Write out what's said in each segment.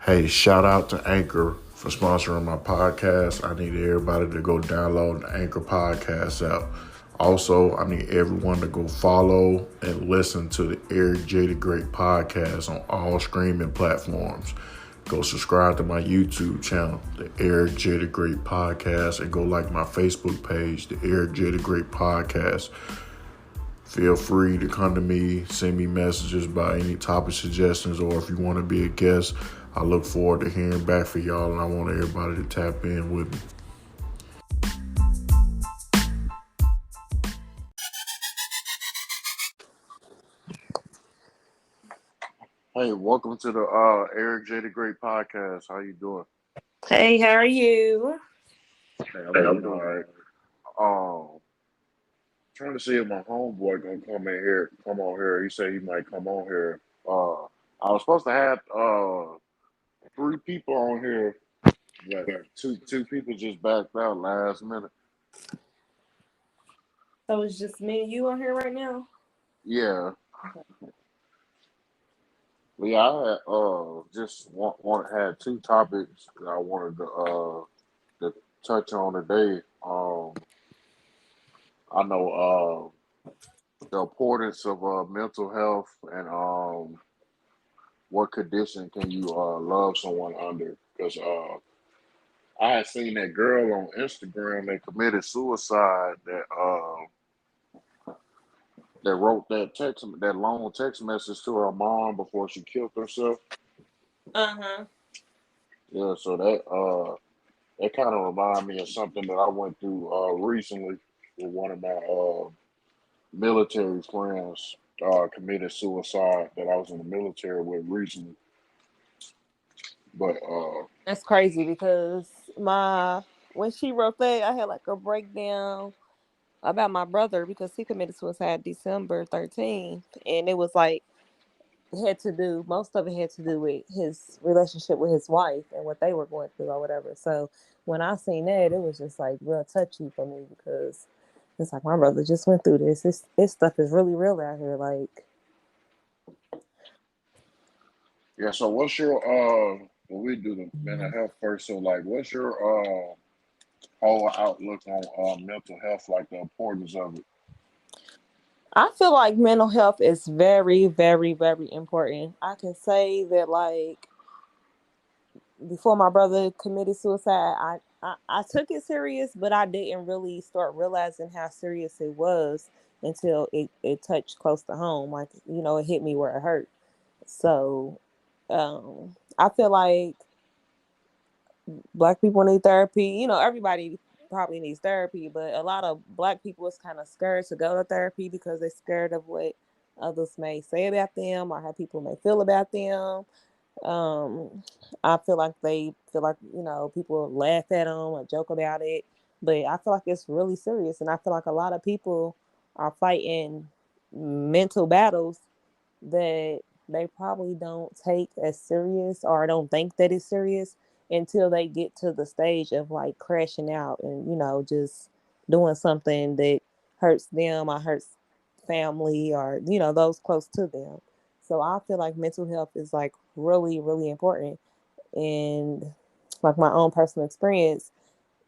Hey, shout out to Anchor for sponsoring my podcast. I need everybody to go download the Anchor podcast app. Also, I need everyone to go follow and listen to the Eric J. the Great podcast on all streaming platforms. Go subscribe to my YouTube channel, the Eric J. the Great podcast, and go like my Facebook page, the Eric J. the Great podcast. Feel free to come to me, send me messages about any topic suggestions, or if you want to be a guest. I look forward to hearing back from y'all, and I want everybody to tap in with me. Hey, welcome to the Eric J. the Great podcast. How you doing? Hey, how are you? Hey, I'm doing all right. Trying to see if my homeboy gonna come on here. He said he might come on here. I was supposed to have three people on here, but two people just backed out last minute. So it's just me and you on here right now? Yeah. But yeah, I had, just had two topics that I wanted to touch on today. I know the importance of mental health and what condition can you love someone under? Because I had seen that girl on Instagram that committed suicide that wrote that long text message to her mom before she killed herself. Uh-huh. Yeah, so that kind of reminded me of something that I went through recently with one of my military friends committed suicide that I was in the military with recently. But That's crazy because when she wrote that, I had like a breakdown about my brother because he committed suicide December 13th. And it was like, most of it had to do with his relationship with his wife and what they were going through or whatever. So when I seen that, it was just like real touchy for me because it's like my brother just went through this. This stuff is really real out here. Like, yeah, so what's your well, we do the mental health first. So like, what's your whole outlook on mental health, like the importance of it? I feel like mental health is very, very, very important. I can say that, like, before my brother committed suicide, I took it serious, but I didn't really start realizing how serious it was until it touched close to home. Like, it hit me where it hurt. So I feel like Black people need therapy. Everybody probably needs therapy, but a lot of Black people is kind of scared to go to therapy because they're scared of what others may say about them or how people may feel about them. um, I feel like they feel like, people laugh at them or joke about it, but I feel like it's really serious, and I feel like a lot of people are fighting mental battles that they probably don't take as serious or don't think that it's serious until they get to the stage of like crashing out and just doing something that hurts them or hurts family or those close to them. So I feel like mental health is like really, really important. And like my own personal experience,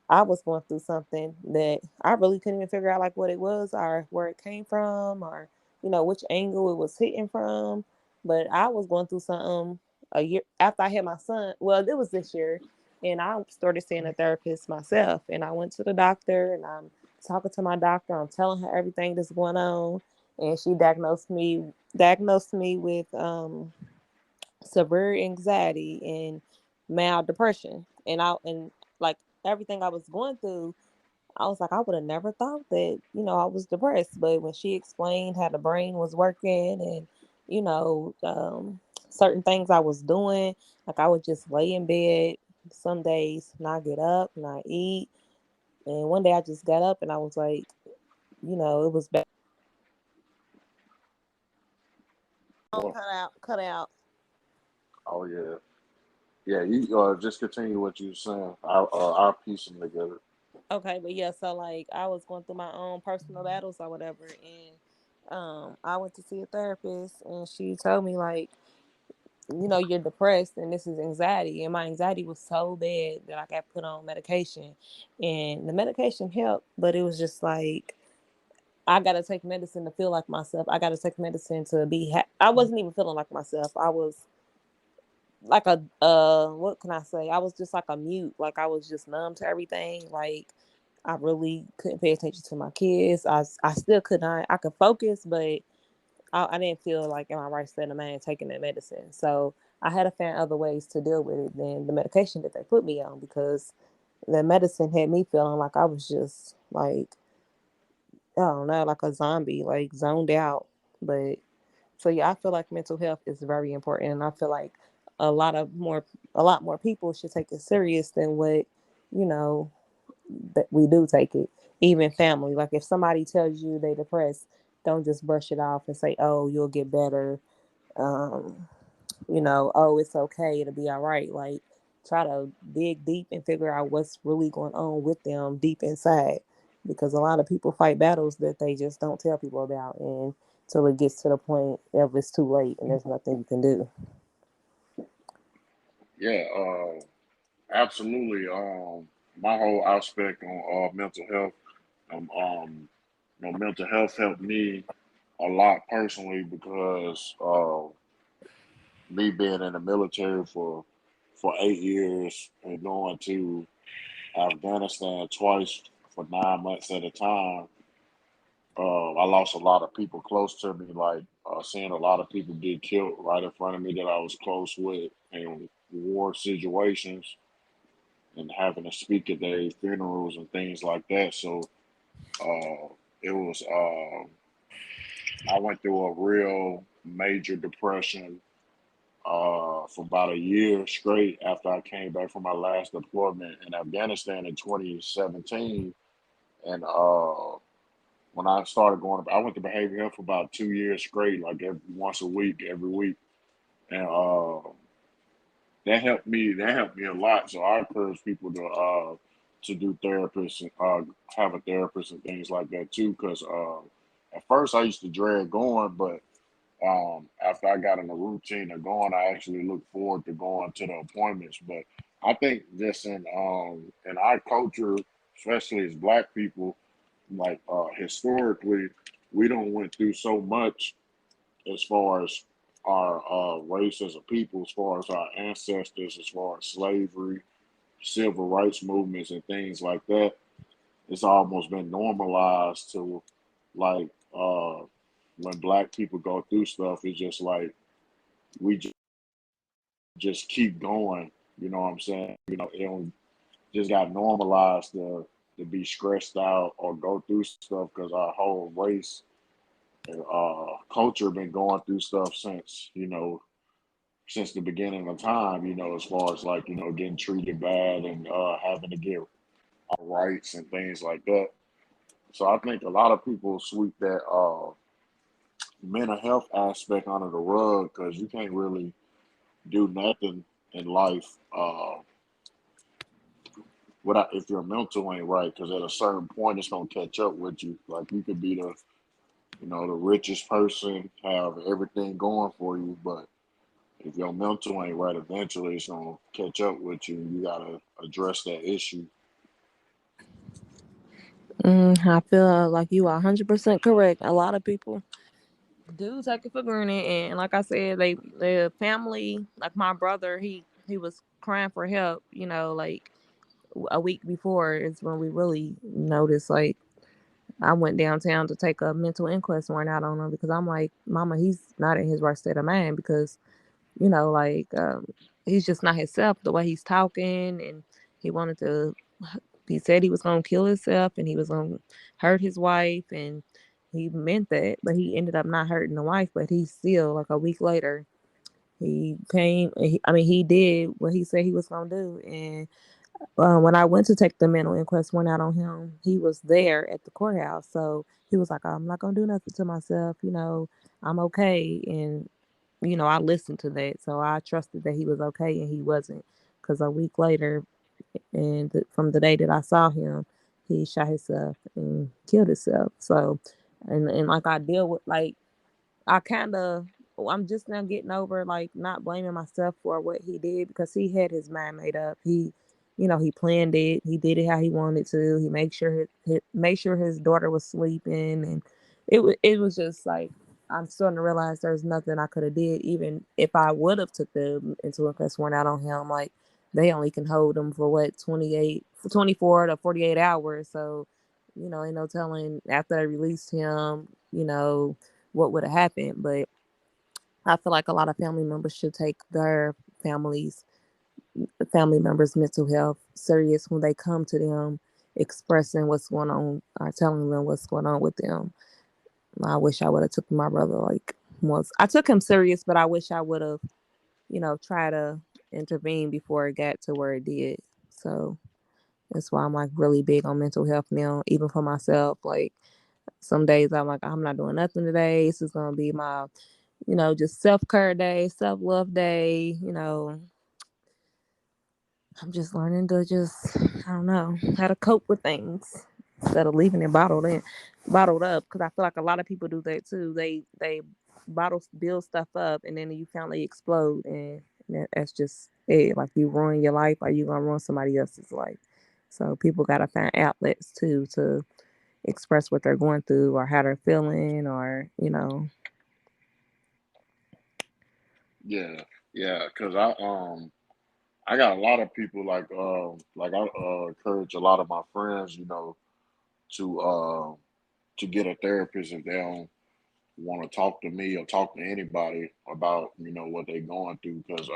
I was going through something that I really couldn't even figure out like what it was or where it came from or which angle it was hitting from. But I was going through something a year after I had my son. Well, it was this year, and I started seeing a therapist myself. And I went to the doctor, and I'm talking to my doctor. I'm telling her everything that's going on, and she diagnosed me with severe anxiety and mild depression. And like everything I was going through, I was like, I would have never thought that, I was depressed. But when she explained how the brain was working and, you know, um, certain things I was doing, like I would just lay in bed some days, not get up, not eat. And one day I just got up and I was like, it was bad. Well, Cut out. oh yeah, yeah. You just continue what you were saying. I'll piece them together. Okay, but yeah, so like I was going through my own personal battles or whatever, and I went to see a therapist, and she told me like you're depressed and this is anxiety. And my anxiety was so bad that I got put on medication. And the medication helped, but it was just like, I got to take medicine to feel like myself. I got to take medicine to be I wasn't even feeling like myself. I was like a, what can I say? I was just like a mute. Like I was just numb to everything. Like I really couldn't pay attention to my kids. I still could not. I could focus, but I didn't feel like in my right state of mind taking that medicine. So I had to find other ways to deal with it than the medication that they put me on, because the medicine had me feeling like I was just like, I don't know, like a zombie, like zoned out. But so yeah, I feel like mental health is very important, and I feel like a lot of more a lot more people should take it serious than what you know that we do take it. Even family, like if somebody tells you they depressed, don't just brush it off and say, "Oh, you'll get better." Um, oh, it's okay, it'll be all right. Like try to dig deep and figure out what's really going on with them deep inside, because a lot of people fight battles that they just don't tell people about, and till it gets to the point of it's too late and there's nothing you can do. Yeah, absolutely. My whole aspect on mental health, mental health helped me a lot personally because me being in the military for 8 years and going to Afghanistan twice for 9 months at a time. I lost a lot of people close to me, like seeing a lot of people get killed right in front of me that I was close with in war situations, and having to speak at their funerals and things like that. So it was, I went through a real major depression for about a year straight after I came back from my last deployment in Afghanistan in 2017. And when I started going, I went to behavioral health for about 2 years straight, like once a week, every week. And that helped me. That helped me a lot. So I encourage people to do therapists and have a therapist and things like that too. Because at first I used to dread going, but after I got in the routine of going, I actually look forward to going to the appointments. But I think just in our culture, especially as Black people, like historically, we don't went through so much as far as our race as a people, as far as our ancestors, as far as slavery, civil rights movements, and things like that. It's almost been normalized to like when Black people go through stuff, it's just like we just keep going. You know what I'm saying? It don't, just got normalized to be stressed out or go through stuff because our whole race and culture been going through stuff since the beginning of time. As far as like getting treated bad and having to get our rights and things like that. So I think a lot of people sweep that mental health aspect under the rug because you can't really do nothing in life without if your mental ain't right. Because at a certain point, it's gonna catch up with you. Like you could be the richest person, have everything going for you, but if your mental ain't right, eventually it's gonna catch up with you. You gotta address that issue. I feel like you are 100% correct. A lot of people do take it for granted, and like I said, their family, like my brother, he was crying for help. Like a week before is when we really noticed. Like I went downtown to take a mental inquest warrant out on him, because I'm like, Mama, he's not in his right state of mind, because like he's just not himself. The way he's talking, and he wanted to. He said he was gonna kill himself, and he was gonna hurt his wife, and he meant that, but he ended up not hurting the wife. But he still, like a week later, he came. I mean, he did what he said he was gonna do, and when I went to take the mental inquest went out on him, he was there at the courthouse. So he was like, I'm not gonna do nothing to myself, I'm okay. And I listened to that, so I trusted that he was okay, and he wasn't. Because a week later, and from the day that I saw him, he shot himself and killed himself. So, and like I deal with, like, I kind of I'm just now getting over like not blaming myself for what he did because he had his mind made up. He, he planned it. He did it how he wanted to. He made sure his daughter was sleeping, and it was just like I'm starting to realize there's nothing I could have did, even if I would have took them into a case sworn out on him. Like they only can hold him for what 24 to 48 hours. So, ain't no telling after they released him, what would have happened. But I feel like a lot of family members should take their family members' mental health serious when they come to them expressing what's going on or telling them what's going on with them. I wish I would have took my brother like once. I took him serious, but I wish I would have, tried to intervene before it got to where it did. So that's why I'm like really big on mental health now, even for myself. Like some days I'm like, I'm not doing nothing today. This is gonna be my, just self care day, self love day. I'm just learning to just, I don't know, how to cope with things instead of leaving it bottled up. Because I feel like a lot of people do that too. They build stuff up, and then you finally explode, and that's just it. Like you ruin your life, or you gonna ruin somebody else's life. So people gotta find outlets too to express what they're going through or how they're feeling, or Yeah, yeah, because I got a lot of people like I encourage a lot of my friends, to to get a therapist if they don't want to talk to me or talk to anybody about what they're going through. Because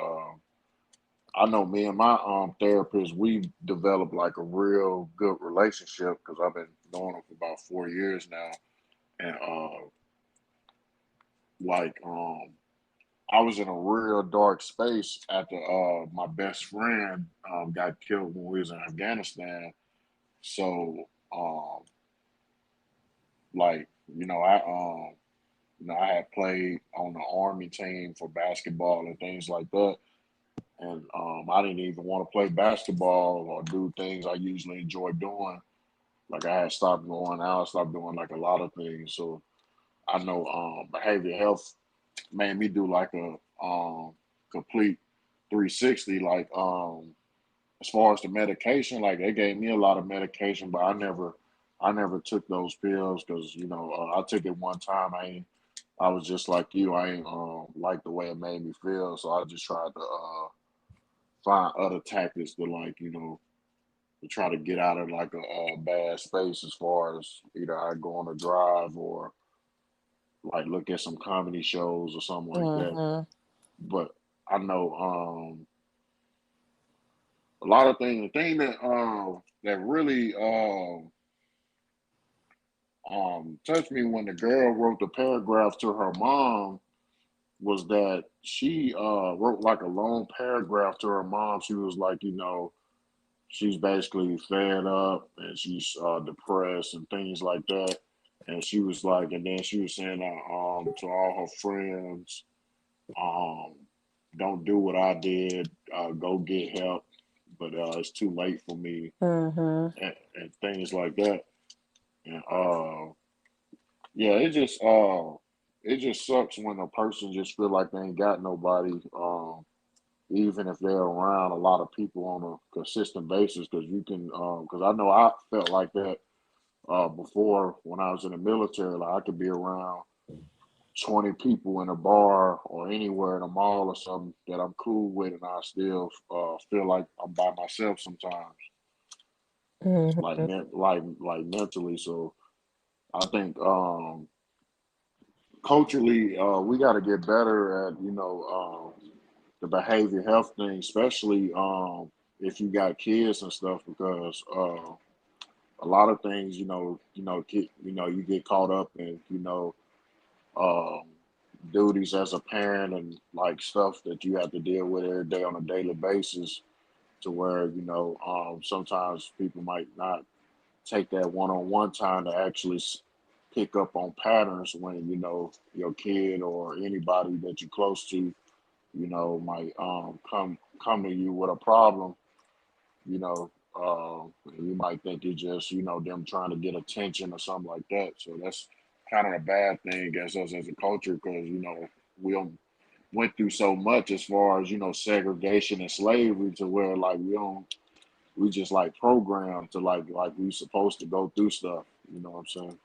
I know me and my therapist, we developed like a real good relationship because I've been knowing him for about 4 years now, and like I was in a real dark space after my best friend got killed when we was in Afghanistan. So like I had played on the army team for basketball and things like that, and I didn't even want to play basketball or do things I usually enjoy doing. Like I had stopped going out, stopped doing like a lot of things. So I know behavioral health made me do like a complete 360. Like as far as the medication, like they gave me a lot of medication, but I never took those pills because I took it one time. I was just like you. I ain't like the way it made me feel, so I just tried to find other tactics to like to try to get out of like a bad space. As far as either I go on a drive or like look at some comedy shows or something like that. mm-hmm. But I know a lot of things. The thing that really touched me when the girl wrote the paragraph to her mom was that she wrote like a long paragraph to her mom. She was like, she's basically fed up and she's depressed and things like that. And she was like, and then she was saying to all her friends, um, don't do what I did, go get help, but it's too late for me, Mm-hmm. and things like that. And yeah, it just sucks when a person just feel like they ain't got nobody. Even if they're around a lot of people on a consistent basis, because you can, because I know I felt like that before when I was in the military. Like I could be around 20 people in a bar or anywhere in a mall or something that I'm cool with, and I still feel like I'm by myself sometimes, like Mm-hmm. like mentally. So I think culturally we got to get better at the behavior health thing, especially if you got kids and stuff, because a lot of things, you get caught up in, um, duties as a parent and like stuff that you have to deal with every day on a daily basis, to where sometimes people might not take that one-on-one time to actually pick up on patterns when your kid or anybody that you're close to might come to you with a problem, you know, and you might think it's just them trying to get attention or something like that. So that's kind of a bad thing against us as a culture, because went through so much as far as segregation and slavery to where like we just like programmed to like we supposed to go through stuff. You know what I'm saying?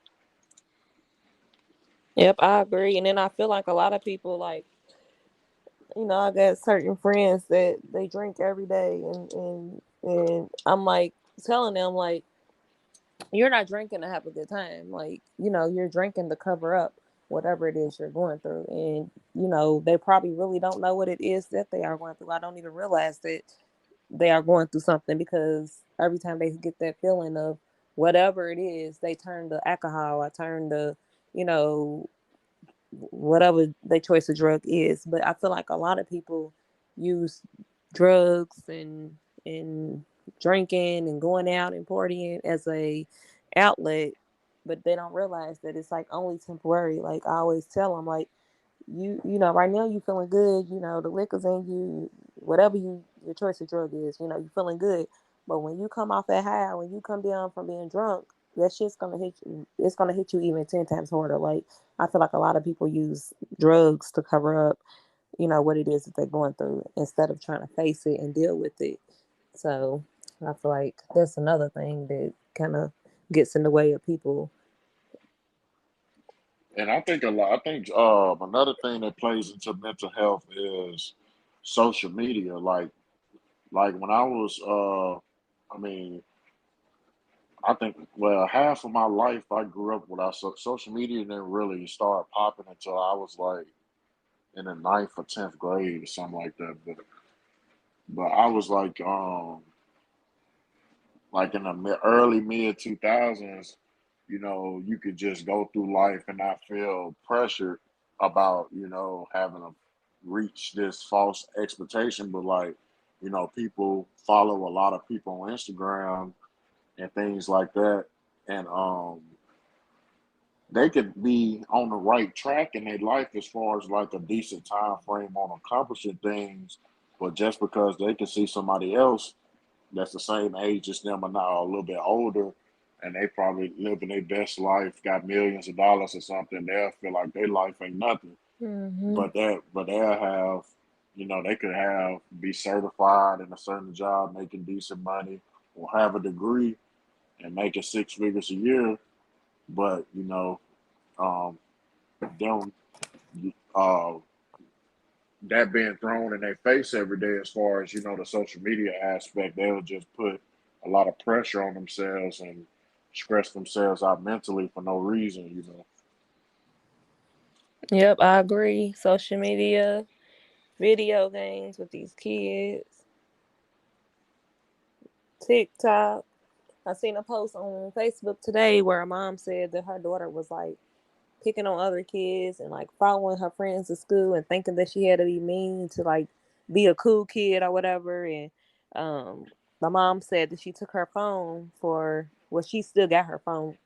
Yep, I agree. And then I feel like a lot of people like, I got certain friends that they drink every day, and I'm like telling them like, you're not drinking to have a good time. Like, you're drinking to cover up whatever it is you're going through. And, they probably really don't know what it is that they are going through. I don't even realize that they are going through something, because every time they get that feeling of whatever it is, they turn to alcohol, I turn to, you know, whatever their choice of drug is. But I feel like a lot of people use drugs and drinking and going out and partying as a outlet, but they don't realize that it's like only temporary. Like I always tell them, like right now you feeling good, the liquor's in you, whatever your choice of drug is, you feeling good. But when you come off that high, when you come down from being drunk, that shit's gonna hit you. It's gonna hit you even 10 times harder. Like I feel like a lot of people use drugs to cover up, what it is that they're going through instead of trying to face it and deal with it. So I feel like that's another thing that kind of gets in the way of people. And I think a lot. I think another thing that plays into mental health is social media. Like when I was, I mean, I think well half of my life I grew up without social media didn't really start popping until I was like in the ninth or 10th grade or something like that. But I was like in the early mid 2000s, you could just go through life and not feel pressured about, having to reach this false expectation. But like, people follow a lot of people on Instagram and things like that. And they could be on the right track in their life as far as like a decent time frame on accomplishing things. But just because they can see somebody else that's the same age as them or now a little bit older, and they probably living their best life, got millions of dollars or something, they'll feel like their life ain't nothing. Hmm. But they'll have, they could have be certified in a certain job, making decent money, or have a degree and making six figures a year. But um, them uh, that being thrown in their face every day as far as the social media aspect, they'll just put a lot of pressure on themselves and stress themselves out mentally for no reason. Yep, I agree. Social media, video games with these kids, TikTok. I seen a post on Facebook today where a mom said that her daughter was like picking on other kids and like following her friends to school and thinking that she had to be mean to like be a cool kid or whatever. And um, my mom said that she took her phone she still got her phone.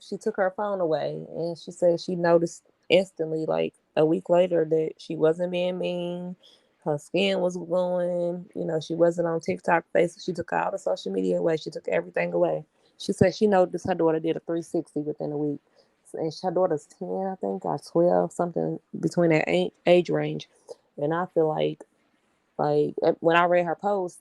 She took her phone away, and she said she noticed instantly, like a week later, that she wasn't being mean. Her skin was glowing. She wasn't on TikTok, Facebook. She took all the social media away. She took everything away. She said she noticed her daughter did a 360 within a week. And her daughter's 10, I think, or 12, something between that age range. And I feel like when I read her post,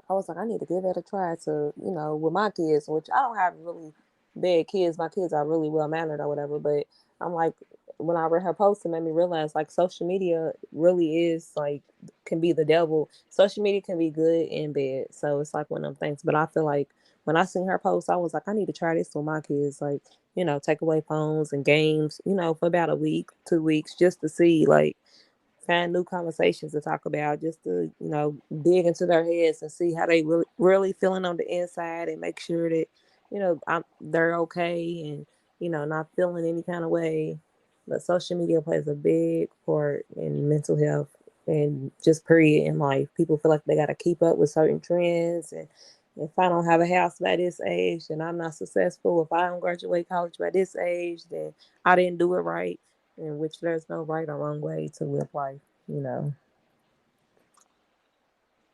I was like, I need to give that a try to, with my kids, which I don't have really bad kids. My kids are really well mannered or whatever. But I'm like, when I read her post, it made me realize like social media really is like, can be the devil. Social media can be good and bad. So it's like one of them things. But I feel like when I seen her post, I was like, I need to try this with my kids. Like, take away phones and games, for about a week, 2 weeks, just to see like, find new conversations to talk about, just to dig into their heads and see how they really feeling on the inside, and make sure that they're okay, and not feeling any kind of way. But social media plays a big part in mental health and just period in life. People feel like they got to keep up with certain trends, and if I don't have a house by this age, then I'm not successful. If I don't graduate college by this age, then I didn't do it right, in which there's no right or wrong way to live life, you know.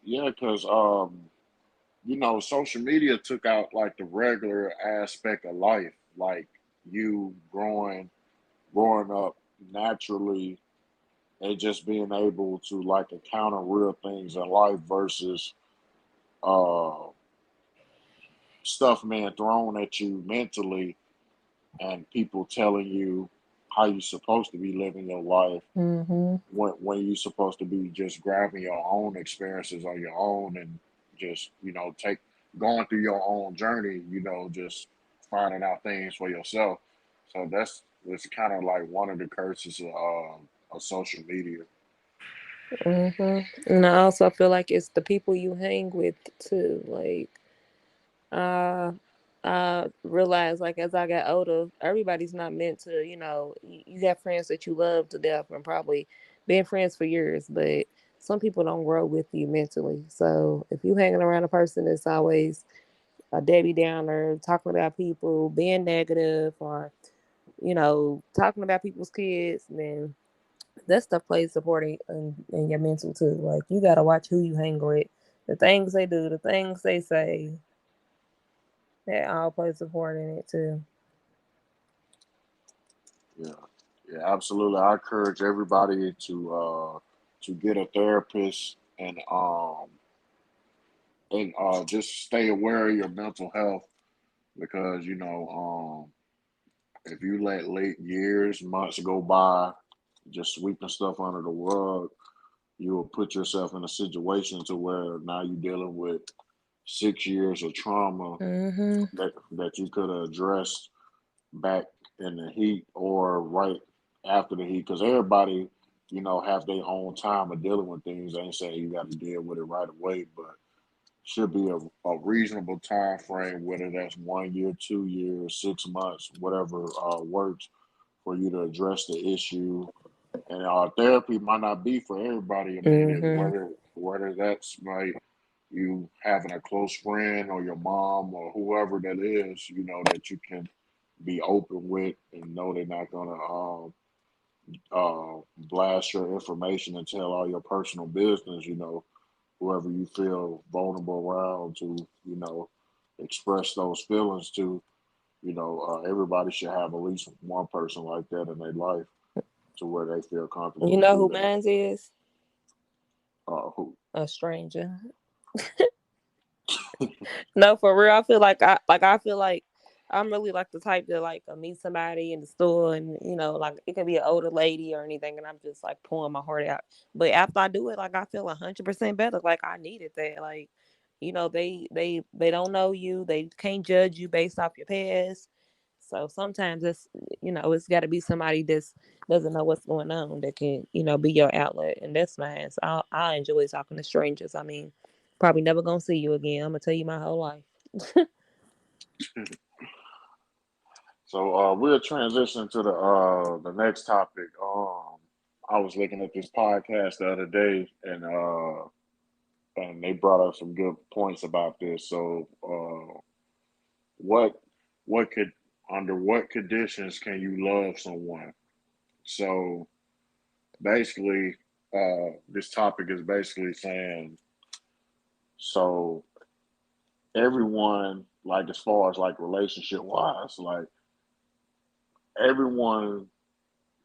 Yeah, because social media took out like the regular aspect of life, like you growing up naturally and just being able to like encounter real things in life versus uh stuff being thrown at you mentally and people telling you how you're supposed to be living your life Mm-hmm. when you're supposed to be just grabbing your own experiences on your own and just take going through your own journey, just finding out things for yourself. So that's kind of like one of the curses of social media. Mm-hmm. And I also feel like it's the people you hang with too. Like, uh, I realized, like, as I got older, everybody's not meant to, you got friends that you love to death and probably been friends for years, but some people don't grow with you mentally. So if you hanging around a person that's always a Debbie Downer, talking about people, being negative, or, talking about people's kids, then that stuff plays supporting in your mental too. Like, you got to watch who you hang with, the things they do, the things they say, that all plays support in it too. Yeah, yeah, absolutely. I encourage everybody to get a therapist and just stay aware of your mental health because if you let late years, months go by, just sweeping stuff under the rug, you will put yourself in a situation to where now you're dealing with 6 years of trauma Mm-hmm. that you could have addressed back in the heat or right after the heat. Because everybody, have their own time of dealing with things. I ain't saying you got to deal with it right away, but should be a reasonable time frame, whether that's 1 year, 2 years, 6 months, whatever works for you to address the issue. And therapy might not be for everybody. I mean, Mm-hmm. whether that's like you having a close friend or your mom or whoever that is, that you can be open with and know they're not gonna blast your information and tell all your personal business. Whoever you feel vulnerable around to, express those feelings to. Everybody should have at least one person like that in their life to where they feel comfortable You to know do who that. mine is? Who? A stranger. No, for real. I feel like I'm really like the type to like meet somebody in the store, and like it could be an older lady or anything, and I'm just like pouring my heart out. But after I do it, like I feel 100% better. Like I needed that. Like, they don't know you. They can't judge you based off your past. So sometimes it's got to be somebody that's doesn't know what's going on that can be your outlet, and that's mine. So I enjoy talking to strangers. I mean, probably never gonna see you again. I'm gonna tell you my whole life. So we'll transition to the next topic. I was looking at this podcast the other day, and they brought up some good points about this. So what what could under what conditions can you love someone? So basically, this topic is basically saying so everyone, like as far as like relationship wise, like everyone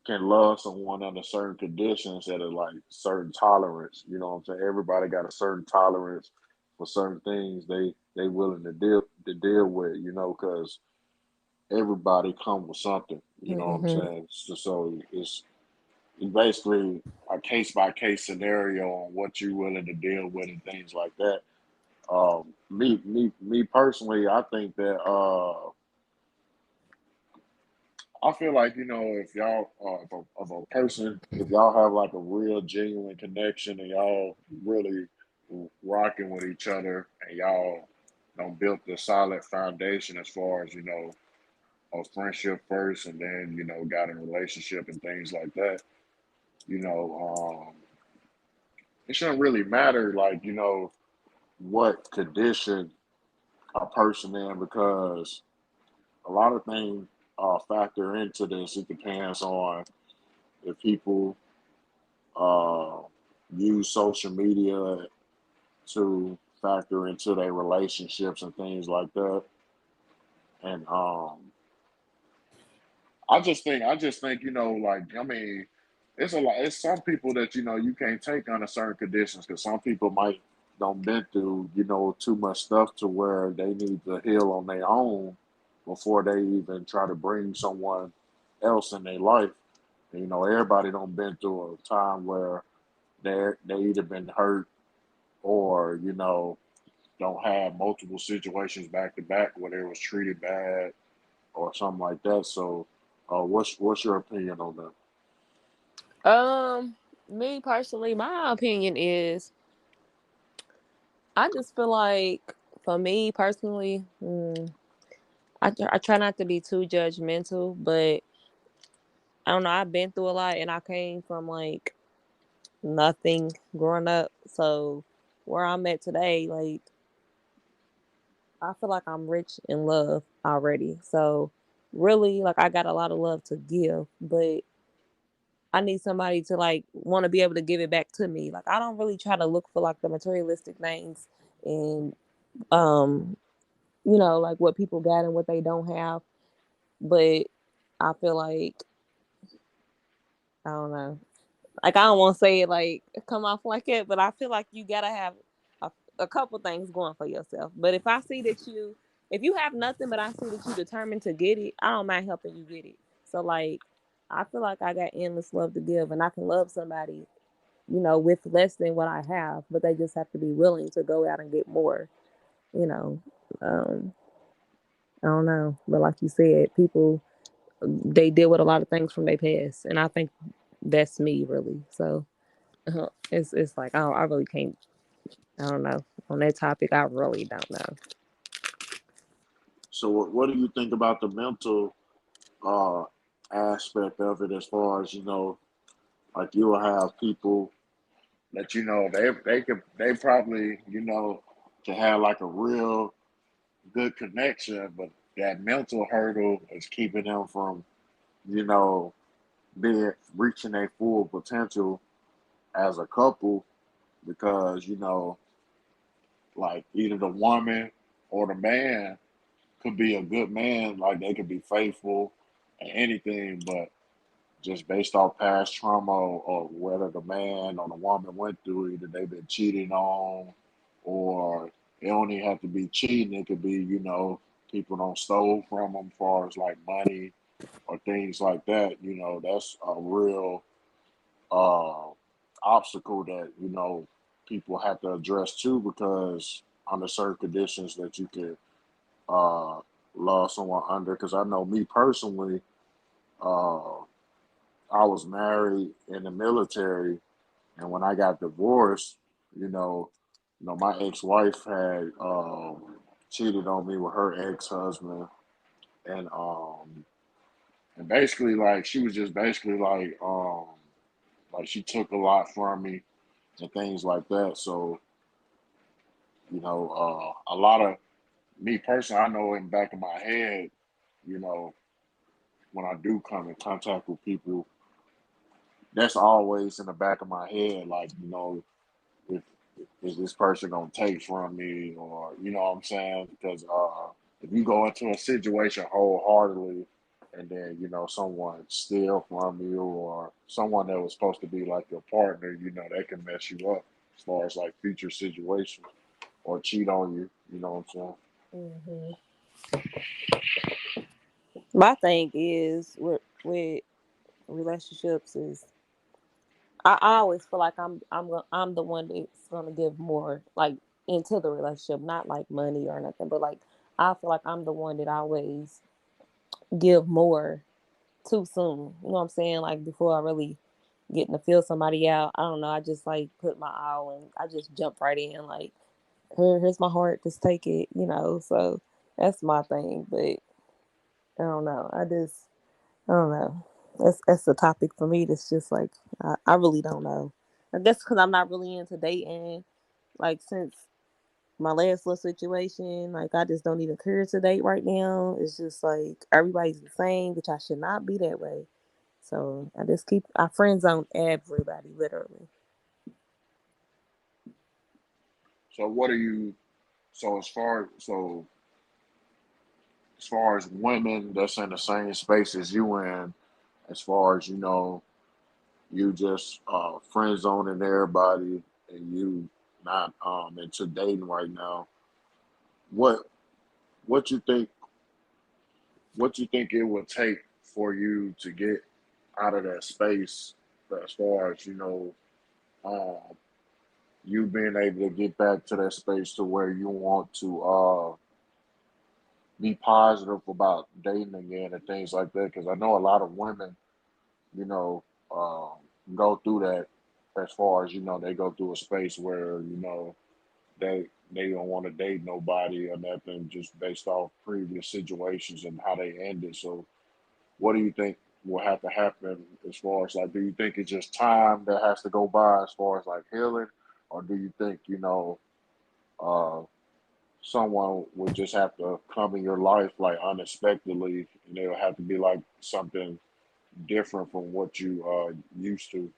can love someone under certain conditions that are like certain tolerance. You know what I'm saying? Everybody got a certain tolerance for certain things they willing to deal with. Because everybody come with something. You know what I'm Hmm. saying? So it's basically a case by case scenario on what you're willing to deal with and things like that. Me personally, I think that I feel like if y'all if a person if y'all have like a real genuine connection and y'all really rocking with each other and y'all don't built a solid foundation as far as a friendship first and then got a relationship and things like that. You know, it shouldn't really matter like what condition a person in because a lot of things factor into this. It depends on if people uh, use social media to factor into their relationships and things like that. And I just think, like, I mean, it's a lot. It's some people that you can't take under certain conditions because some people might don't been through too much stuff to where they need to heal on their own before they even try to bring someone else in their life. And, everybody don't been through a time where they either been hurt or don't have multiple situations back to back where they was treated bad or something like that. So, what's your opinion on that? Um, Me personally, my opinion is I just feel like for me personally, I try not to be too judgmental, but I don't know. I've been through a lot, and I came from like nothing growing up. So where I'm at today, like I feel like I'm rich in love already. So really, like I got a lot of love to give, but I need somebody to like want to be able to give it back to me. Like I don't really try to look for like the materialistic things and um like what people got and what they don't have. But I feel like I don't know. Like I don't want to say it like come off like it, but I feel like you gotta have a couple things going for yourself. But if I see that if you have nothing, but I see that you determined to get it, I don't mind helping you get it. So like, I feel like I got endless love to give, and I can love somebody, with less than what I have, but they just have to be willing to go out and get more. You know, um, I don't know, but like you said, people they deal with a lot of things from their past, and I think that's me really. So it's like I really can't. I don't know on that topic. I really don't know. So, what do you think about the mental uh, aspect of it? As far as like you'll have people that they probably can have like a real good connection, but that mental hurdle is keeping them from you know being reaching their full potential as a couple because like either the woman or the man could be a good man, like they could be faithful and anything, but just based off past trauma or whether the man or the woman went through, either they've been cheating on, or it don't even have to be cheating. It could be, people don't stole from them, as far as like money or things like that. That's a real uh, obstacle that people have to address too, because under certain conditions that you could uh, love someone under. Because I know me personally, uh, I was married in the military, and when I got divorced, you know, my ex-wife had cheated on me with her ex-husband, and basically like she was just basically like she took a lot from me and things like that. So a lot of me personally, I know in the back of my head, you know, when I do come in contact with people, that's always in the back of my head, like if is this person gonna take from me, or what I'm saying? Because if you go into a situation wholeheartedly and then someone steal from you, or someone that was supposed to be like your partner, that can mess you up as far as like future situations, or cheat on you. You know what I'm saying? Hmm. My thing is with relationships is I always feel like I'm the one that's gonna give more like into the relationship, not like money or nothing, but like I feel like I'm the one that always give more too soon. You know what I'm saying? Like before I really getting to feel somebody out. I don't know. I just like put my all and I just jump right in. Like here's my heart. Just take it. So that's my thing. But I don't know. I don't know. That's a topic for me. That's just like I really don't know. I guess because I'm not really into dating. Like since my last little situation, like I just don't even care to date right now. It's just like everybody's the same, which I should not be that way. So I just keep I friend zone everybody, literally. So what are you? So as far so as far as women that's in the same space as you in, as far as you just friend zoning everybody and you not into dating right now. What what you think what you think it would take for you to get out of that space as far as um, you being able to get back to that space to where you want to be positive about dating again and things like that because I know a lot of women you know um, go through that as far as they go through a space where they don't want to date nobody or nothing just based off previous situations and how they ended. So what do you think will have to happen as far as like, do you think it's just time that has to go by as far as like healing, or do you think uh, someone would just have to come in your life like unexpectedly, and it'll have to be like something different from what you used to?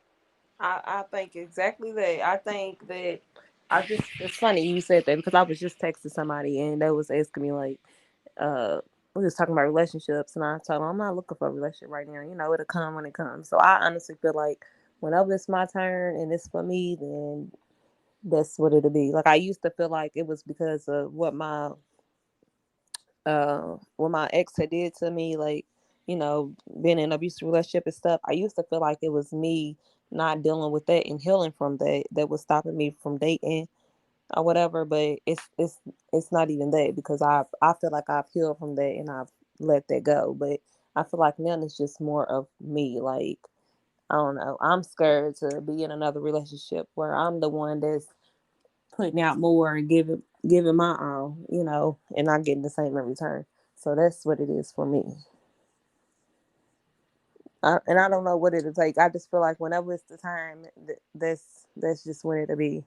I think exactly that. I think that I just it's funny you said that because I was just texting somebody and they was asking me like, we was talking about relationships and I told them I'm not looking for a relationship right now. You know, it'll come when it comes. So I honestly feel like whenever it's my turn and it's for me, then that's what it'll be. Like I used to feel like it was because of what my ex had did to me, like, being in an abusive relationship and stuff. I used to feel like it was me not dealing with that and healing from that was stopping me from dating or whatever. But it's not even that because I feel like I've healed from that and I've let that go. But I feel like now it's just more of me. Like I don't know. I'm scared to be in another relationship where I'm the one that's putting out more and giving my all, and not getting the same in return. So that's what it is for me. And I don't know what it'll take. I just feel like whenever it's the time, that's just when it'll be.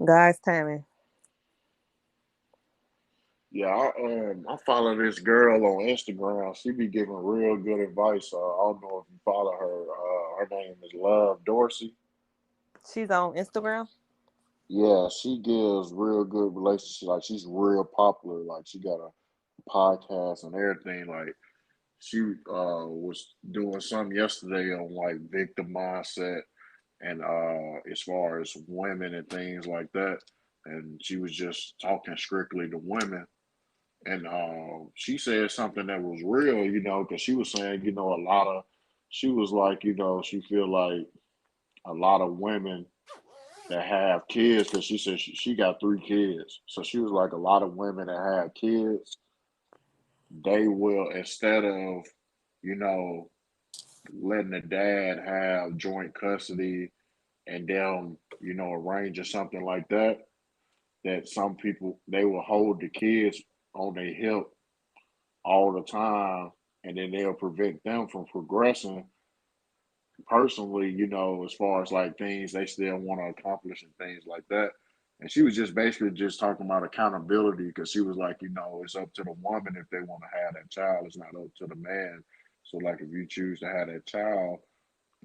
God's timing. Yeah, I follow this girl on Instagram. She be giving real good advice. I don't know if you follow her. Her name is Love Dorsey. She's on Instagram. Yeah, she gives real good relationship. Like she's real popular. Like she got a podcast and everything. Like she was doing something yesterday on like victim mindset and as far as women and things like that. And she was just talking strictly to women. And she said something that was real, because she was saying, she was like, she feel like a lot of women that have kids, because she said she got 3 kids. So she was like, a lot of women that have kids, they will, instead of, you know, letting the dad have joint custody and them, arrange or something like that, that some people, they will hold the kids on their hip all the time, and then they'll prevent them from progressing personally, as far as like things they still want to accomplish and things like that. And she was just basically just talking about accountability because she was like, it's up to the woman if they want to have that child. It's not up to the man. So like if you choose to have that child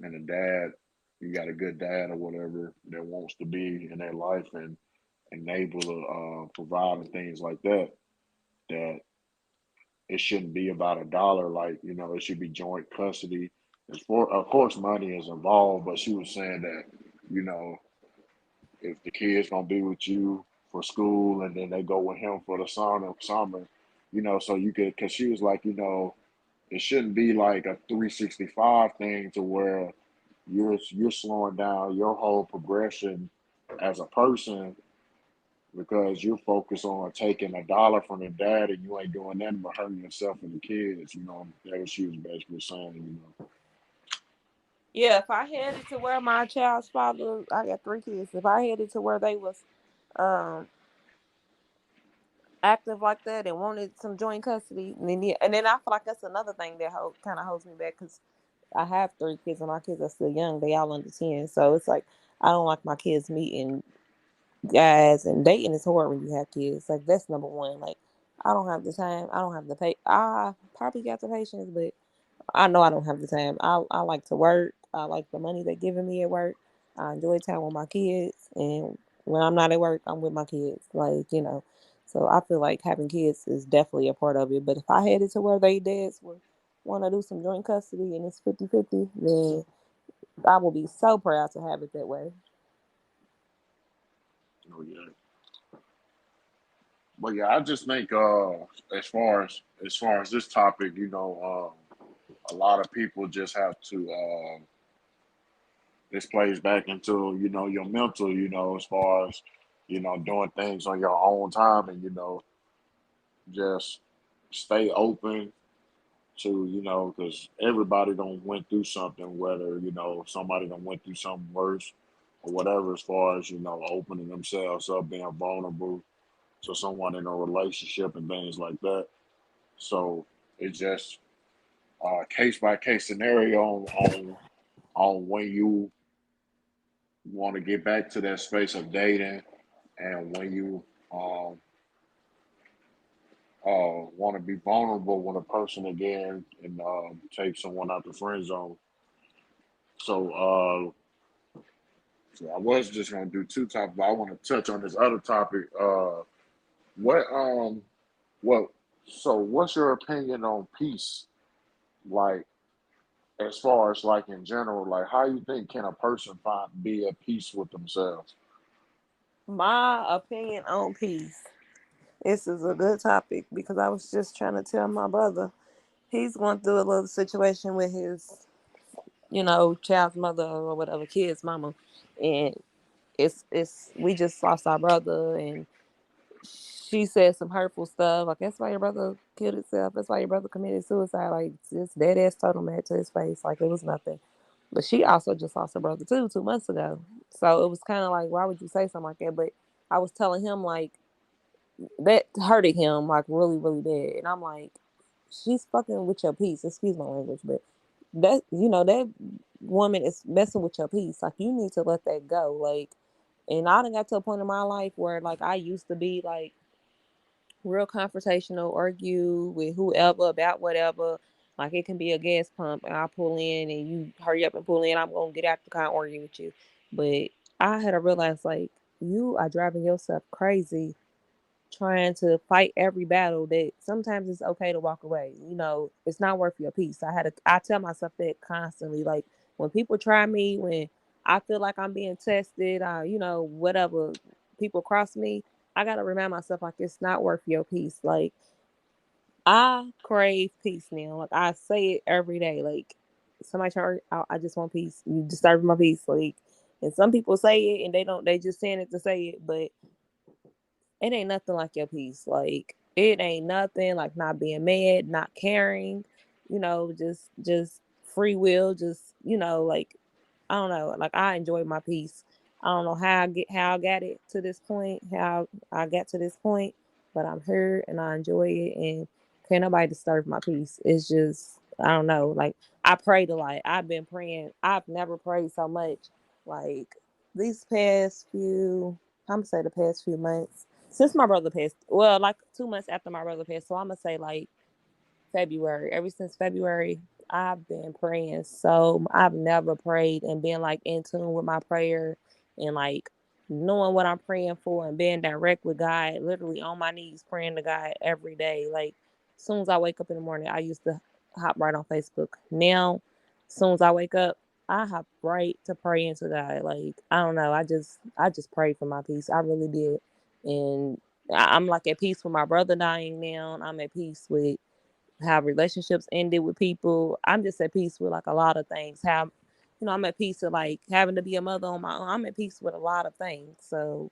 and the dad, you got a good dad or whatever that wants to be in their life and able to provide and things like that, that it shouldn't be about a dollar. Like, it should be joint custody. Of course, money is involved, but she was saying that, you know, if the kid's gonna be with you for school and then they go with him for the summer, so you could, because she was like, it shouldn't be like a 365 thing to where you're slowing down your whole progression as a person because you're focused on taking a dollar from the dad and you ain't doing nothing but hurting yourself and the kids. That what she was basically saying. Yeah, if I had it to where my child's father, I got 3 kids. If I had it to where they was um active like that and wanted some joint custody, and then I feel like that's another thing that kind of holds me back because I have 3 kids and my kids are still young. They all under 10, so it's like I don't like my kids meeting guys, and dating is hard when you have kids. Like that's number one. Like I don't have the time. I don't have the pay. I probably got the patience, but I know I don't have the time. I like to work. I like the money they're giving me at work. I enjoy time with my kids, and when I'm not at work, I'm with my kids. Like. So I feel like having kids is definitely a part of it. But if I had it to where they dads would want to do some joint custody and it's 50-50, then I will be so proud to have it that way. Oh yeah, but yeah, I just think as far as this topic, a lot of people just have to. This plays back into your mental, as far as doing things on your own time, and just stay open to because everybody don't went through something, whether somebody don't went through something worse or whatever, as far as opening themselves up, being vulnerable to someone in a relationship and things like that. So it's just case by case scenario on when you want to get back to that space of dating, and when you um, want to be vulnerable with a person again, and take someone out the friend zone. So I was just gonna do two topics, but I want to touch on this other topic. What what what's your opinion on peace? Like, as far as like in general, like how you think can a person find be at peace with themselves? My opinion on peace. This is a good topic because I was just trying to tell my brother he's going through a little situation with his, child's mother or whatever, kid's mama, and it's we just lost our brother, and she said some hurtful stuff. Like, that's why your brother killed himself. That's why your brother committed suicide. Like, just dead ass told him that to his face. Like, it was nothing. But she also just lost her brother too 2 months ago. So it was kind of like, why would you say something like that? But I was telling him like that hurted him like really, really bad. And I'm like, she's fucking with your peace. Excuse my language, but that woman is messing with your peace. Like, you need to let that go. Like, and I done got to a point in my life where like I used to be like real confrontational, argue with whoever about whatever. Like, it can be a gas pump, and I pull in, and you hurry up and pull in. I'm gonna get out the car and argue with you. But I had to realize, like, you are driving yourself crazy trying to fight every battle. That sometimes it's okay to walk away. It's not worth your peace. I tell myself that constantly. Like, when people try me, when I feel like I'm being tested, whatever, people cross me, I gotta remind myself like it's not worth your peace. Like, I crave peace now. Like, I say it every day. Like, somebody try, I just want peace. You disturb my peace. Like, and some people say it and they don't. They just saying it to say it, but it ain't nothing like your peace. Like, it ain't nothing like not being mad, not caring. Just free will. Just like, I don't know. Like, I enjoy my peace. I don't know how I got it to this point, how I got to this point, but I'm here and I enjoy it, and can't nobody disturb my peace. It's just, I don't know. Like, I prayed a lot. I've been praying. I've never prayed so much. Like, these past few, I'm gonna say the past few months since my brother passed. Well, like 2 months after my brother passed. So I'm gonna say like February. Ever since February, I've been praying. So I've never prayed and been like in tune with my prayer and like knowing what I'm praying for and being direct with God, literally on my knees praying to God every day. Like, as soon as I wake up in the morning, I used to hop right on Facebook. Now, as soon as I wake up, I hop right to pray into God. Like, I don't know. I just prayed for my peace. I really did. And I'm like at peace with my brother dying now. I'm at peace with how relationships ended with people. I'm just at peace with like a lot of things. How, I'm at peace with like having to be a mother on my own. I'm at peace with a lot of things. So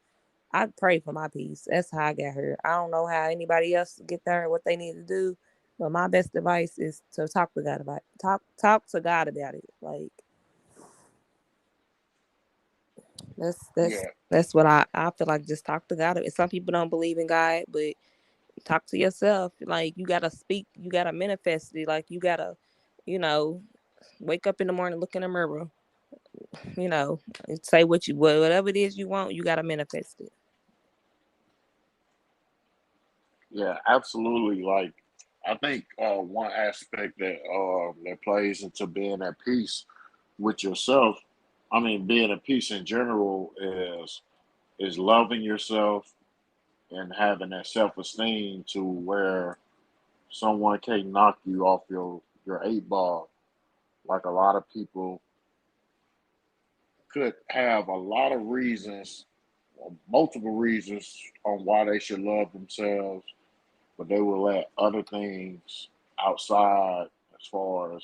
I pray for my peace. That's how I got here. I don't know how anybody else get there and what they need to do, but my best advice is to talk to God about it. Talk to God about it. Like, that's that's Yeah, that's what I feel like. Just talk to God. Some people don't believe in God, but talk to yourself. Like, you gotta speak, you gotta manifest it. Like, you gotta, you know, wake up in the morning, look in the mirror, you know, and say whatever it is you want, you gotta manifest it. yeah, absolutely. Like, I think one aspect that plays into being at peace with yourself, I mean, being at peace in general is loving yourself, and having that self esteem to where someone can't knock you off your eight ball. Like a lot of people could have a lot of reasons, multiple reasons on why they should love themselves, but they will let other things outside, as far as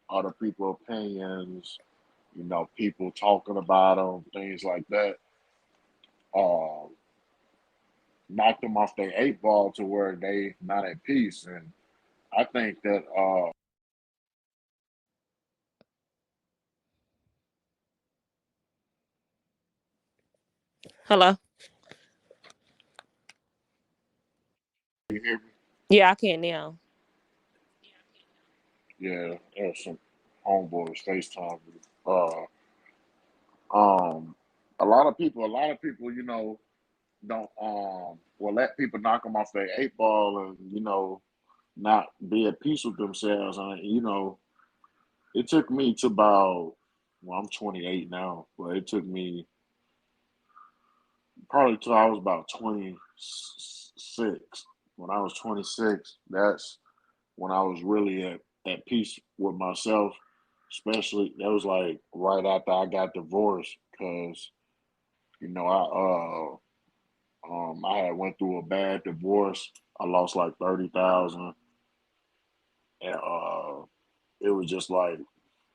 other people's opinions, people talking about them, things like that, uh, knock them off their eight ball to where they not at peace. And I think that Hello. you hear me? Yeah, I can now. Yeah, there's some homeboys FaceTime me. Um, a lot of people, don't will let people knock them off their eight ball and not be at peace with themselves. And it took me to about, well, I'm 28 now, but it took me probably till I was about 26. When I was 26, that's when I was really at peace with myself. Especially that was like right after I got divorced, because I had went through a bad divorce. I lost like 30,000, and it was just like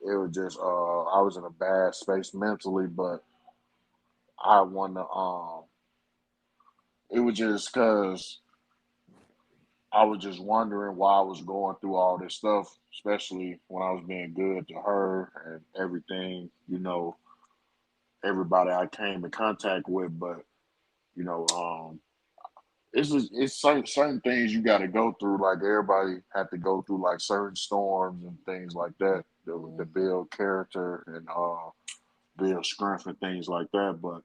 it was just I was in a bad space mentally, but I want to it was just because I was just wondering why I was going through all this stuff, especially when I was being good to her and everything, everybody I came in contact with. But you know, it's certain things you got to go through. Like everybody had to go through like certain storms and things like that to Mhm. build character and build strength and things like that. But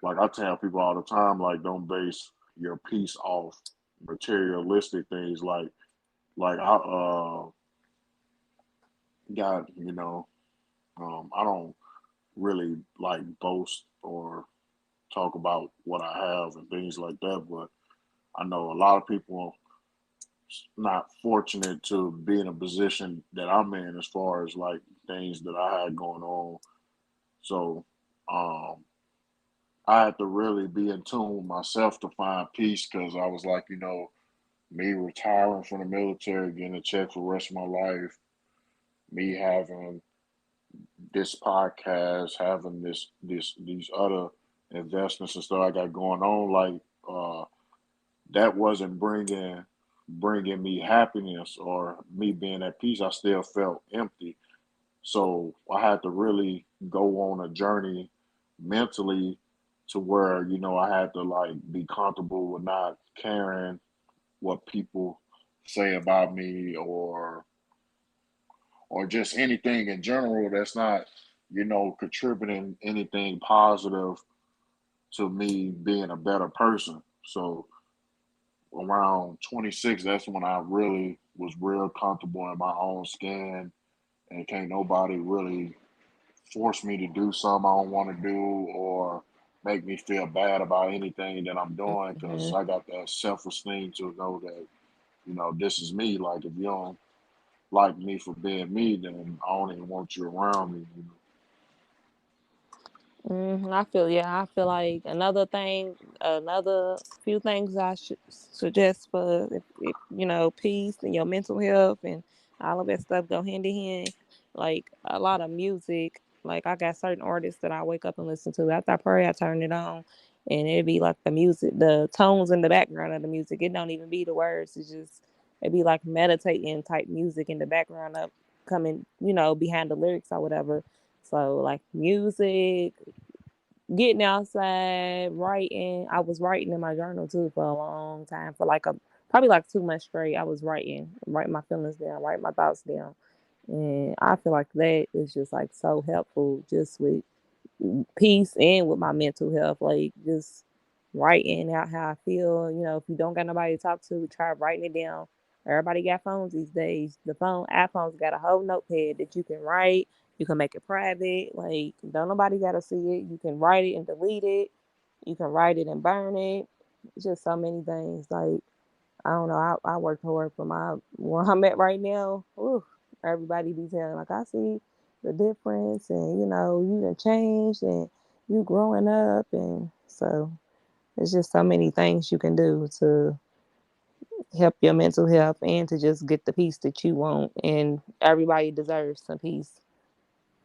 like I tell people all the time, like don't base your peace off materialistic things. Like I got I don't really like boast or talk about what I have and things like that, but I know a lot of people not fortunate to be in a position that I'm in as far as like things that I had going on. So um, I had to really be in tune with myself to find peace, because I was like, me retiring from the military, getting a check for the rest of my life, me having this podcast, having these other investments and stuff I got going on, like that wasn't bringing me happiness or me being at peace. I still felt empty. So I had to really go on a journey mentally to where, I had to like be comfortable with not caring what people say about me, or just anything in general that's not, contributing anything positive to me being a better person. So around 26, that's when I really was real comfortable in my own skin, and can't nobody really force me to do something I don't want to do, or make me feel bad about anything that I'm doing, because Mhm. I got that self esteem to know that, this is me. Like if you don't like me for being me, then I don't even want you around me. I feel, yeah. I feel like another few things I should suggest for if peace and your mental health and all of that stuff go hand in hand. Like a lot of music. Like I got certain artists that I wake up and listen to. After I pray, I turn it on, and it'd be like the music, the tones in the background of the music. It don't even be the words. It's just it'd be like meditating type music in the background of coming, behind the lyrics or whatever. So like music, getting outside, writing. I was writing in my journal too for a long time, for like probably like 2 months straight. I was writing my feelings down, writing my thoughts down. And I feel like that is just like so helpful just with peace and with my mental health. Like just writing out how I feel. If you don't got nobody to talk to, try writing it down. Everybody got phones these days. The iPhone's got a whole notepad that you can write. You can make it private. Like don't nobody gotta see it. You can write it and delete it. You can write it and burn it. It's just so many things. Like, I don't know. I worked hard for my where I'm at right now. Ooh, everybody be telling like I see the difference, and you done changed, and you growing up, and so it's just so many things you can do to help your mental health and to just get the peace that you want. And everybody deserves some peace.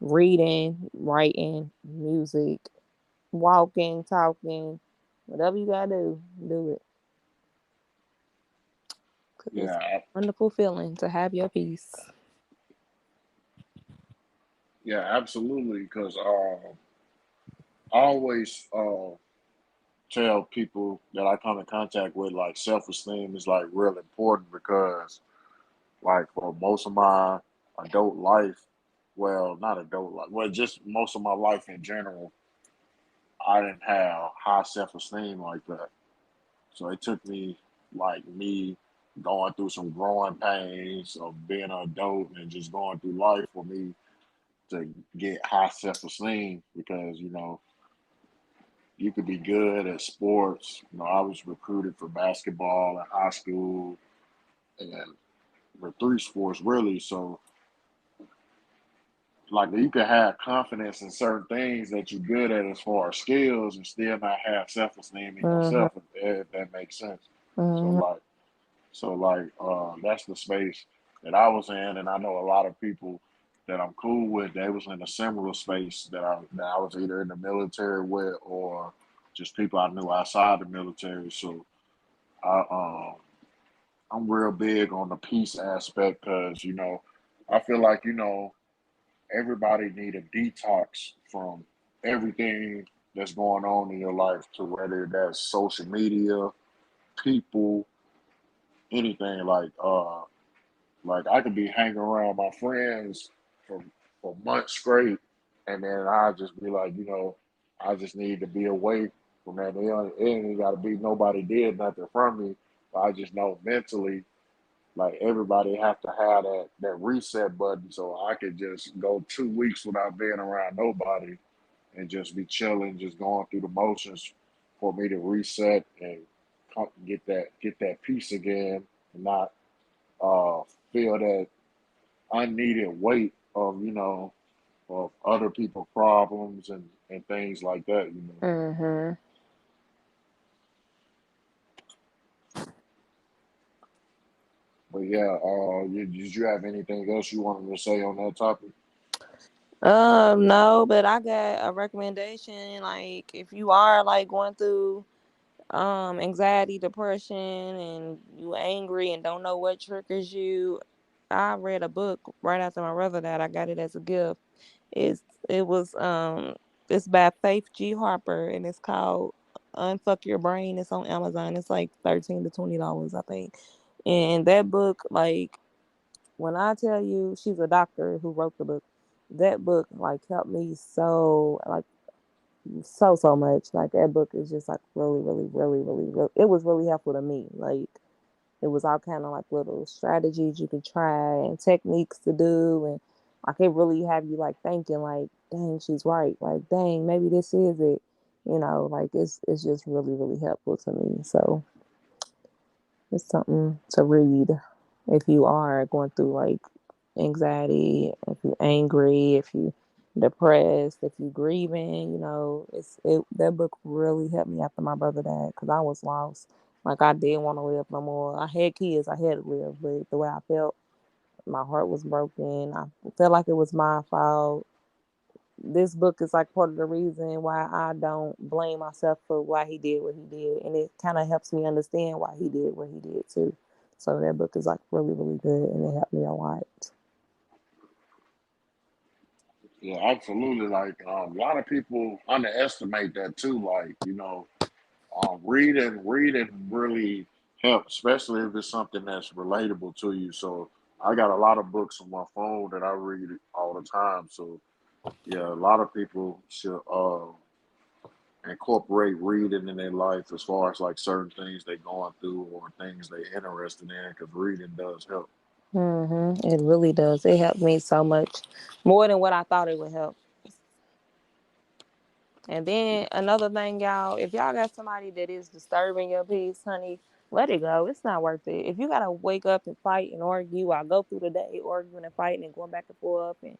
Reading, writing, music, walking, talking, whatever you gotta do it. 'Cause it's Yeah, a wonderful feeling to have your peace. yeah, absolutely. Because I always tell people that I come in contact with, like, self esteem is like real important because, like, for most of my adult life, well, not adult life, well, just most of my life in general, I didn't have high self esteem like that. So it took me, like, me going through some growing pains of being an adult and just going through life for me to get high self esteem because, you could be good at sports. I was recruited for basketball in high school and for three sports really. So, like, you can have confidence in certain things that you're good at as far as skills and still not have self esteem in Mhm. yourself, if that makes sense. So Mhm. like that's the space that I was in, and I know a lot of people that I'm cool with. They was in a similar space that I was either in the military with or just people I knew outside the military. So I I'm real big on the peace aspect because I feel like everybody need a detox from everything that's going on in your life, to whether that's social media, people, anything like I could be hanging around my friends for months straight, and then I just be like, I just need to be away from that. It ain't got to be nobody did nothing from me. But I just know mentally, like, everybody have to have that reset button, so I could just go 2 weeks without being around nobody and just be chilling, just going through the motions for me to reset and get that peace again, and not uh, feel that unneeded weight of other people's problems and things like that. Mhm. But yeah, did you have anything else you wanted to say on that topic? No, but I got a recommendation. Like, if you are like going through anxiety, depression, and you angry and don't know what triggers you, I read a book right after my brother died. I got it as a gift. It's it was it's by Faith G. Harper, and it's called Unfuck Your Brain. It's on Amazon. It's like $13 to $20, I think. And that book, like, when I tell you, she's a doctor who wrote the book. That book like helped me so much. Like, that book is just like really, really, really, really, really. It was really helpful to me. Like, it was all kind of like little strategies you could try and techniques to do, and like it really have you like thinking like, dang, she's right. Like, dang, maybe this is it. Like it's just really, really helpful to me. So it's something to read if you are going through like anxiety, if you're angry, if you depressed, if you grieving. That book really helped me after my brother died because I was lost. Like, I didn't want to live no more. I had kids, I had to live, but the way I felt, my heart was broken. I felt like it was my fault. This book is like part of the reason why I don't blame myself for why he did what he did, and it kind of helps me understand why he did what he did too. So that book is like really, really good, and it helped me a lot. Yeah, absolutely. Like, a lot of people underestimate that too. Like, reading really helps, especially if it's something that's relatable to you. So I got a lot of books on my phone that I read all the time. So yeah, a lot of people should incorporate reading in their life as far as like certain things they're going through or things they're interested in, because reading does help. It really does. It helped me so much, more than what I thought it would help. And then another thing, y'all, if y'all got somebody that is disturbing your peace, honey, let it go. It's not worth it. If you gotta wake up and fight and argue, or go through the day arguing and fighting and going back and forth, and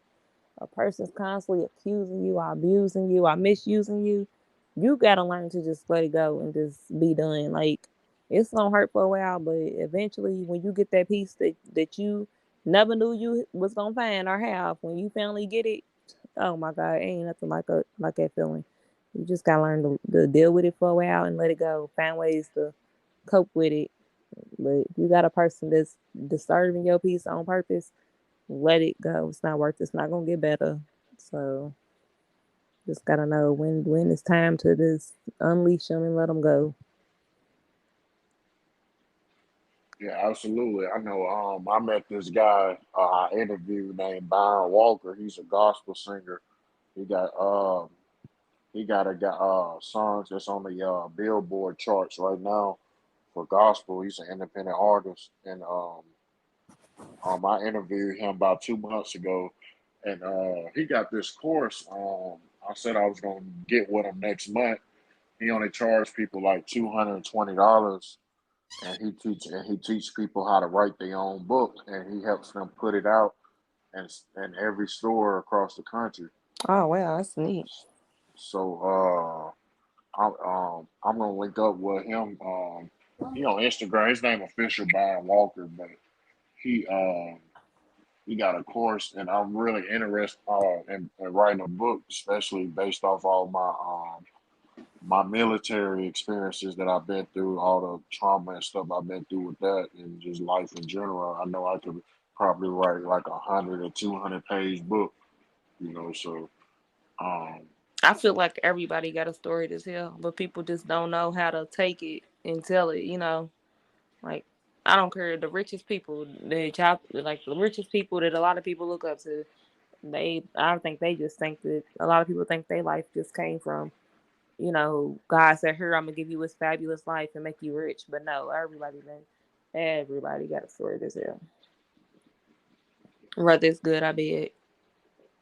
a person's constantly accusing you, or abusing you, or misusing you, you gotta learn to just let it go and just be done. Like, it's gonna hurt for a while, but eventually, when you get that peace that you never knew you was gonna find or have, when you finally get it, oh my God, ain't nothing like that feeling. You just gotta learn to deal with it for a while and let it go. Find ways to cope with it. But if you got a person that's disturbing your peace on purpose, let it go. It's not worth it. It's not gonna get better. So just gotta know when it's time to just unleash them and let them go. Yeah, absolutely. I know. I met this guy I interviewed named Byron Walker. He's a gospel singer. He got he got songs that's on the Billboard charts right now for gospel. He's an independent artist, and I interviewed him about 2 months ago, and he got this course. I said I was gonna get with him next month. He only charged people like $220, and he teach people how to write their own book, and he helps them put it out in every store across the country. Oh wow, that's neat. So I'm gonna link up with him. He on Instagram. His name official Byron Walker, but he he got a course, and I'm really interested in writing a book, especially based off all my military experiences that I've been through, all the trauma and stuff I've been through with that, and just life in general. I know I could probably write like 100 or 200 page book, So um, I feel like everybody got a story to tell, but people just don't know how to take it and tell it. Like, I don't care, the richest people, like the richest people that a lot of people look up to. I don't think they just think that a lot of people think their life just came from, God said, "Here, I'm gonna give you this fabulous life and make you rich." But no, everybody got a story to tell. Whether it's good or bad.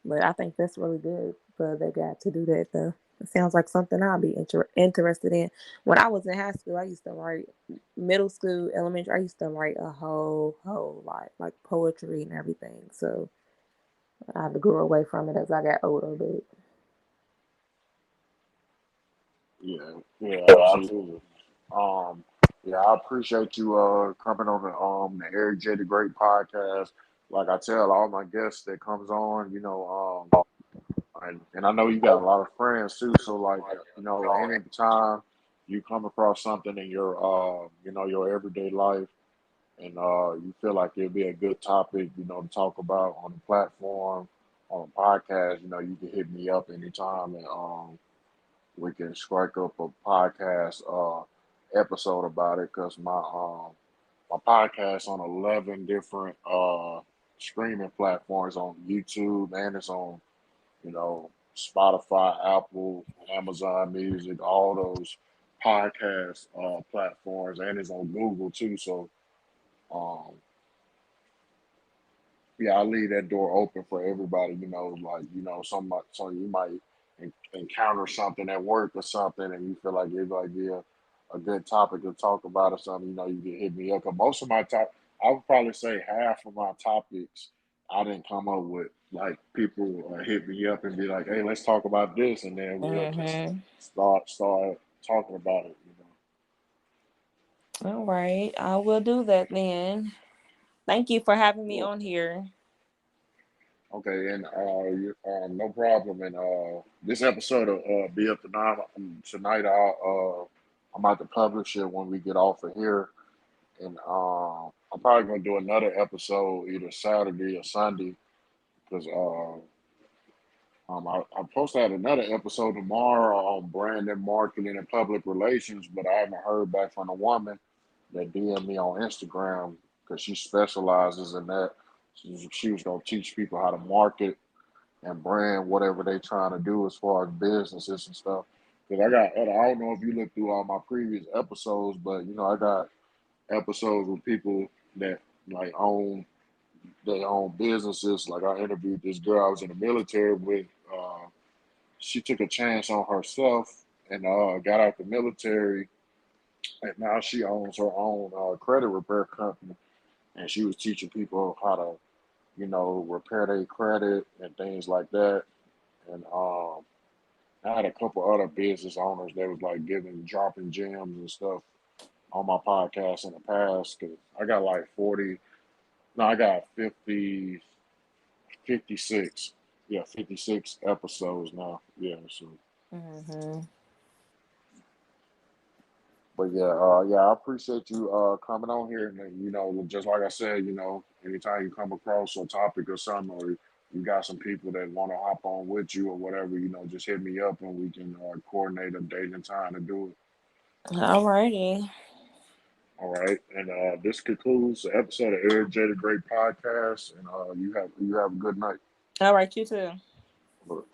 But I think that's really good for the guy to do that, though. It sounds like something I'll be interested in. When I was in high school, I used to write, middle school, elementary, I used to write a whole lot, like poetry and everything. So I had to grow away from it as I got older. But yeah, yeah, absolutely. Um, yeah, I appreciate you coming on the Eric J the Great podcast. Like I tell all my guests that comes on, and I know you got a lot of friends too. So like anytime you come across something in your your everyday life, and you feel like it'd be a good topic, to talk about on the platform, on a podcast, you can hit me up anytime, and we can strike up a podcast episode about it, because my podcast on 11 different streaming platforms on YouTube, and it's on Spotify, Apple, Amazon Music, all those podcast platforms, and it's on Google too. So um, yeah, I leave that door open for everybody. Like so you might encounter something at work or something, and you feel like it might be a good topic to talk about or something. You can hit me up. 'Cause most of my I would probably say half of my topics I didn't come up with. Like people hit me up and be like, "Hey, let's talk about this," and then we'll just hmm start talking about it. all right, I will do that then. Thank you for having me Well, on here. okay, and no problem. And this episode will be up tonight. Tonight, I'm about to publish it when we get off of here, and I'm probably gonna do another episode either Saturday or Sunday, because I'm supposed to have another episode tomorrow on branding, marketing, and public relations, but I haven't heard back from the woman that DM me on Instagram, because she specializes in that. She was gonna teach people how to market and brand whatever they trying to do as far as businesses and stuff. Because I don't know if you looked through all my previous episodes, but I got episodes with people that like own their own businesses. Like I interviewed this girl I was in the military with. she took a chance on herself and got out the military, and now she owns her own credit repair company, and she was teaching people how to, repair their credit and things like that. And I had a couple other business owners that was like dropping gems and stuff on my podcast in the past. Cause I got like 40, no, I got 50, 56. Yeah, 56 episodes now. Yeah, so. Mm-hmm. But yeah, I appreciate you coming on here, and just like I said, anytime you come across a topic or something, or you got some people that want to hop on with you or whatever, just hit me up and we can coordinate a date and time to do it. Alrighty. All right, and this concludes the episode of Eric J the Great Podcast, and you have a good night. All right, you too. Look.